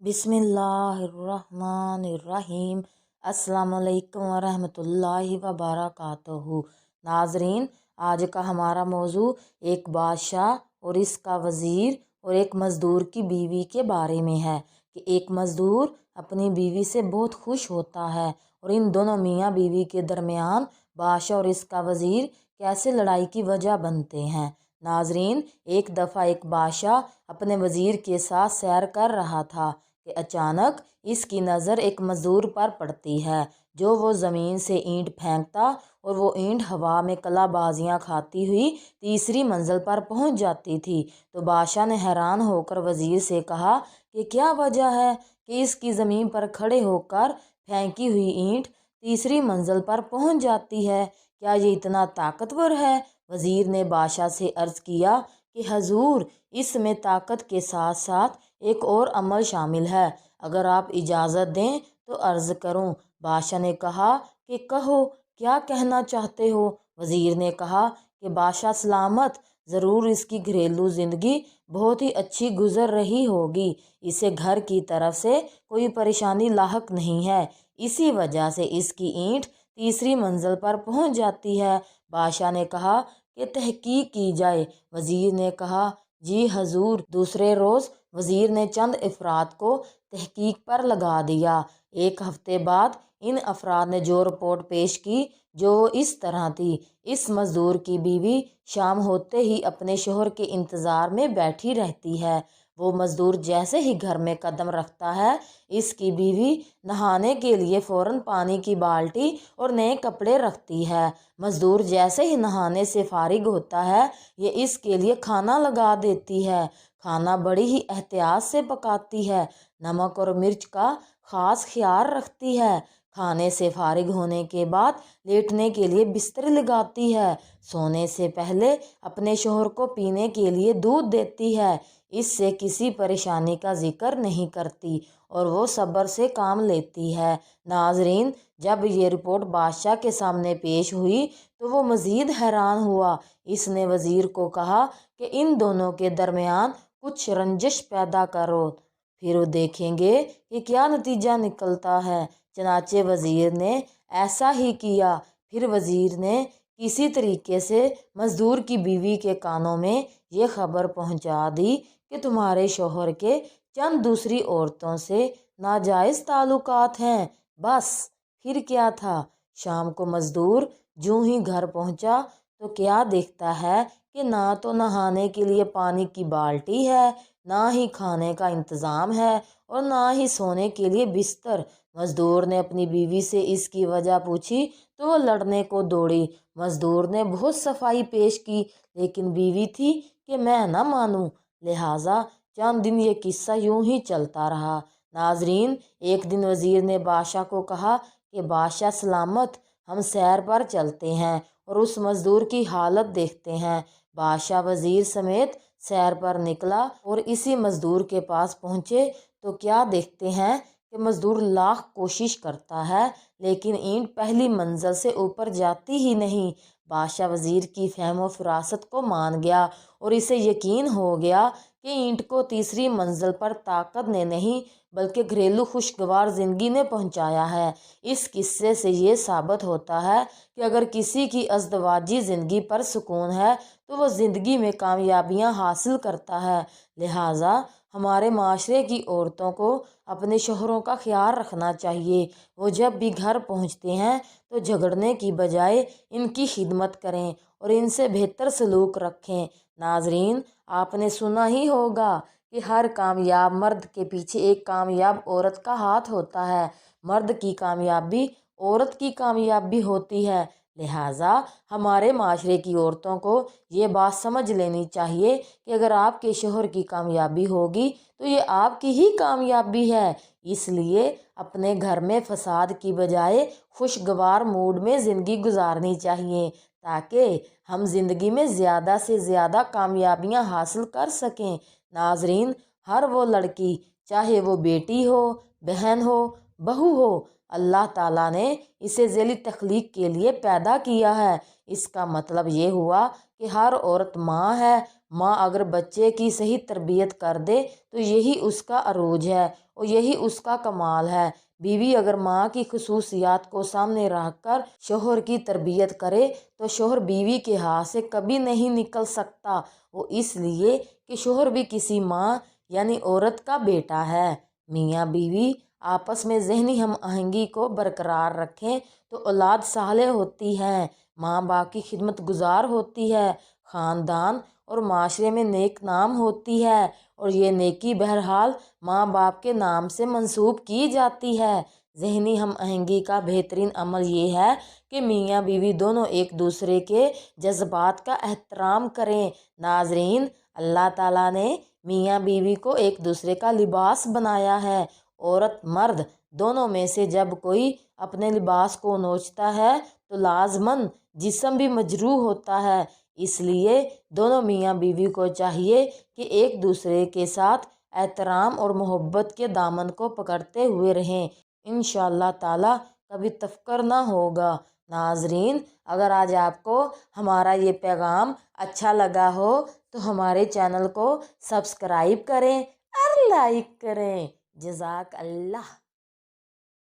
बिस्मिल्लाहिर्रहमानिर्रहीम। अस्सलामुअलैकुम वरहमतुल्लाहि वबरकातुहू। नाजरीन, आज का हमारा मौजू एक बादशाह और इसका वज़ीर और एक मज़दूर की बीवी के बारे में है कि एक मज़दूर अपनी बीवी से बहुत खुश होता है और इन दोनों मियाँ बीवी के दरमियान बादशाह और इसका वज़ीर कैसे लड़ाई की वजह बनते हैं। नाजरीन, एक दफ़ा एक बादशाह अपने वज़ीर के साथ सैर कर रहा था कि अचानक इसकी नज़र एक मज़दूर पर पड़ती है जो वो ज़मीन से ईंट फेंकता और वो ईंट हवा में कलाबाजियाँ खाती हुई तीसरी मंजिल पर पहुंच जाती थी। तो बादशाह ने हैरान होकर वज़ीर से कहा कि क्या वजह है कि इसकी ज़मीन पर खड़े होकर फेंकी हुई ईंट तीसरी मंजिल पर पहुंच जाती है, क्या ये इतना ताकतवर है? वज़ीर ने बादशाह से अर्ज़ किया कि हजूर, इसमें ताकत के साथ साथ एक और अमल शामिल है, अगर आप इजाज़त दें तो अर्ज़ करूं। बादशाह ने कहा कि कहो, क्या कहना चाहते हो? वज़ीर ने कहा कि बादशाह सलामत, ज़रूर इसकी घरेलू ज़िंदगी बहुत ही अच्छी गुज़र रही होगी, इसे घर की तरफ से कोई परेशानी लाहक नहीं है, इसी वजह से इसकी ईंट तीसरी मंजिल पर पहुंच जाती है। बादशाह ने कहा कि तहकीक की जाए। वज़ीर ने कहा, जी हजूर। दूसरे रोज़ वज़ीर ने चंद अफराद को तहकीक पर लगा दिया। एक हफ्ते बाद इन अफराद ने जो रिपोर्ट पेश की जो इस तरह थी। इस मज़दूर की बीवी शाम होते ही अपने शोहर के इंतज़ार में बैठी रहती है। वो मज़दूर जैसे ही घर में कदम रखता है, इसकी बीवी नहाने के लिए फ़ौरन पानी की बाल्टी और नए कपड़े रखती है। मज़दूर जैसे ही नहाने से फारिग होता है, ये इसके लिए खाना लगा देती है। खाना बड़ी ही एहतियात से पकाती है, नमक और मिर्च का ख़ास ख्याल रखती है। खाने से फारिग होने के बाद लेटने के लिए बिस्तर लगाती है। सोने से पहले अपने शोहर को पीने के लिए दूध देती है। इससे किसी परेशानी का जिक्र नहीं करती और वो सब्र से काम लेती है। नाजरीन, जब ये रिपोर्ट बादशाह के सामने पेश हुई तो वो मज़ीद हैरान हुआ। इसने वज़ीर को कहा कि इन दोनों के दरमियान कुछ रंजिश पैदा करो, फिर वो देखेंगे कि क्या नतीजा निकलता है। चनाचे वज़ीर ने ऐसा ही किया। फिर वज़ीर ने किसी तरीके से मज़दूर की बीवी के कानों में ये खबर पहुंचा दी कि तुम्हारे शोहर के चंद दूसरी औरतों से नाजायज़ ताल्लुकात हैं। बस फिर क्या था, शाम को मज़दूर यूं ही घर पहुंचा तो क्या देखता है कि ना तो नहाने के लिए पानी की बाल्टी है, ना ही खाने का इंतज़ाम है और ना ही सोने के लिए बिस्तर। मज़दूर ने अपनी बीवी से इसकी वजह पूछी तो वो लड़ने को दौड़ी। मज़दूर ने बहुत सफाई पेश की, लेकिन बीवी थी कि मैं न मानूं, लिहाजा चंद दिन ये किस्सा यूं ही चलता रहा। नाजरीन, एक दिन वज़ीर ने बादशाह को कहा कि बादशाह सलामत, हम सैर पर चलते हैं और उस मज़दूर की हालत देखते हैं। बादशाह वज़ीर समेत सैर पर निकला और इसी मज़दूर के पास पहुँचे तो क्या देखते हैं कि मज़दूर लाख कोशिश करता है लेकिन ईंट पहली मंजिल से ऊपर जाती ही नहीं। बादशाह वज़ीर की फहम फरासत को मान गया और इसे यकीन हो गया कि ईंट को तीसरी मंजिल पर ताकत ने नहीं बल्कि घरेलू खुशगवार ज़िंदगी ने पहुंचाया है। इस किस्से से ये साबित होता है कि अगर किसी की अज़दवाजी ज़िंदगी पर सुकून है तो वह ज़िंदगी में कामयाबियां हासिल करता है। लिहाजा हमारे माशरे की औरतों को अपने शोहरों का ख्याल रखना चाहिए। वो जब भी घर पहुंचते हैं तो झगड़ने की बजाय इनकी खिदमत करें और इनसे बेहतर सलूक रखें। नाजरीन, आपने सुना ही होगा कि हर कामयाब मर्द के पीछे एक कामयाब औरत का हाथ होता है। मर्द की कामयाबी औरत की कामयाबी होती है। लिहाजा हमारे माशरे की औरतों को ये बात समझ लेनी चाहिए कि अगर आपके शोहर की कामयाबी होगी तो ये आपकी ही कामयाबी है। इसलिए अपने घर में फसाद की बजाय खुशगवार मूड में ज़िंदगी गुजारनी चाहिए ताकि हम ज़िंदगी में ज़्यादा से ज़्यादा कामयाबियां हासिल कर सकें। नाजरीन, हर वो लड़की, चाहे वो बेटी हो, बहन हो, बहू हो, अल्लाह ताला ने इसे ज़ेली तख्लीक के लिए पैदा किया है। इसका मतलब ये हुआ कि हर औरत माँ है, माँ अगर बच्चे की सही तरबियत कर दे तो यही उसका अरूज है और यही उसका कमाल है। बीवी अगर माँ की खसूसियात को सामने रखकर शोहर की तरबियत करे तो शोहर बीवी के हाथ से कभी नहीं निकल सकता। वो इसलिए कि शोहर भी किसी माँ यानी औरत का बेटा है। मियाँ बीवी आपस में ज़हनी हम आहंगी को बरकरार रखें तो औलाद साले होती है, माँ बाप की खिदमत गुजार होती है, ख़ानदान और माशरे में नेक नाम होती है और ये नेकी बहरहाल माँ बाप के नाम से मंसूब की जाती है। ज़हनी हम आहंगी का बेहतरीन अमल ये है कि मियाँ बीवी दोनों एक दूसरे के जज्बात का एहतराम करें। नाजरीन, अल्लाह ताला ने मियाँ बीवी को एक दूसरे का लिबास बनाया है। औरत मर्द दोनों में से जब कोई अपने लिबास को नोचता है तो लाजमन जिस्म भी मजरूह होता है। इसलिए दोनों मियाँ बीवी को चाहिए कि एक दूसरे के साथ एहतराम और मोहब्बत के दामन को पकड़ते हुए रहें। इंशाअल्लाह ताला कभी तफक्कुर ना होगा। नाजरीन, अगर आज आपको हमारा ये पैगाम अच्छा लगा हो तो हमारे चैनल को सब्सक्राइब करें और लाइक करें। जज़ाक अल्लाह।